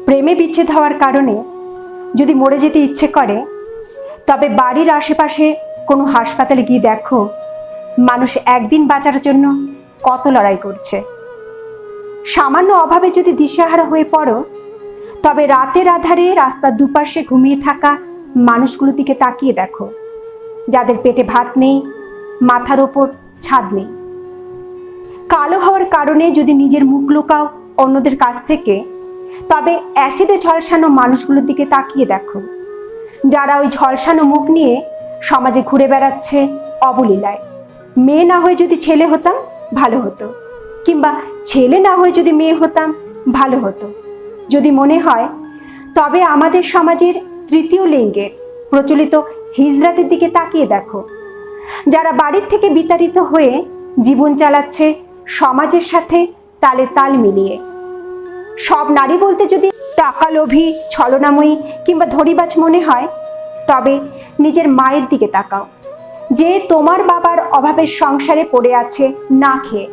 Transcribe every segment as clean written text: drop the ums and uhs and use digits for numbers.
প্রেমে বিচ্ছেদ হওয়ার কারণে যদি মরে যেতে ইচ্ছে করে, তবে বাড়ির আশেপাশে কোনো হাসপাতালে গিয়ে দেখো মানুষ একদিন বাঁচার জন্য কত লড়াই করছে। সামান্য অভাবে যদি দিশেহারা হয়ে পড়ো, তবে রাতের আধারে রাস্তার দুপাশে ঘুমিয়ে থাকা মানুষগুলোর দিকে তাকিয়ে দেখো, যাদের পেটে ভাত নেই, মাথার ওপর ছাদ নেই। কালো হওয়ার কারণে যদি নিজের মুখ লুকাও অন্যদের কাছ থেকে, তবে অ্যাসিডে ঝলসানো মানুষগুলোর দিকে তাকিয়ে দেখো, যারা ওই ঝলসানো মুখ নিয়ে সমাজে ঘুরে বেড়াচ্ছে অবলীলায়। মেয়ে না হয়ে যদি ছেলে হতাম ভালো হতো, কিংবা ছেলে না হয়ে যদি মেয়ে হতাম ভালো হতো যদি মনে হয়, তবে আমাদের সমাজের তৃতীয় লিঙ্গের প্রচলিত হিজড়াদের দিকে তাকিয়ে দেখো, যারা বাড়ির থেকে বিতাড়িত হয়ে জীবন চালাচ্ছে সমাজের সাথে তালে তাল মিলিয়ে। সব নারী বলতে যদি টাকা লোভী, ছলনাময়ী কিংবা ধরিবাজ মনে হয়, তবে নিজের মায়ের দিকে তাকাও, যে তোমার বাবার অভাবের সংসারে পড়ে আছে না খেয়ে,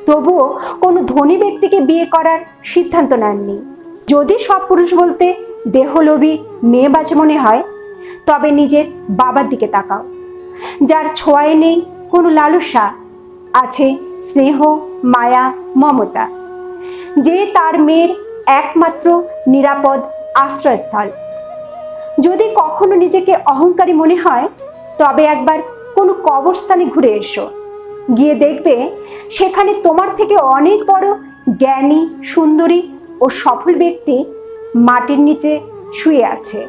তবুও কোনো ধনী ব্যক্তিকে বিয়ে করার সিদ্ধান্ত নেননি। যদি সব পুরুষ বলতে দেহলোভী, মেয়েবাজ মনে হয়, তবে নিজের বাবার দিকে তাকাও, যার ছোঁয়ায় নেই কোনো লালসা, আছে স্নেহ, মায়া, মমতা, যে তার মেয়ের একমাত্র নিরাপদ আশ্রয়স্থল। যদি কখনো নিজেকে অহংকারী মনে হয়, তবে একবার কোনো কবরস্থানে ঘুরে এসো, গিয়ে দেখবে সেখানে তোমার থেকে অনেক বড় জ্ঞানী, সুন্দরী ও সফল ব্যক্তি মাটির নিচে শুয়ে আছে।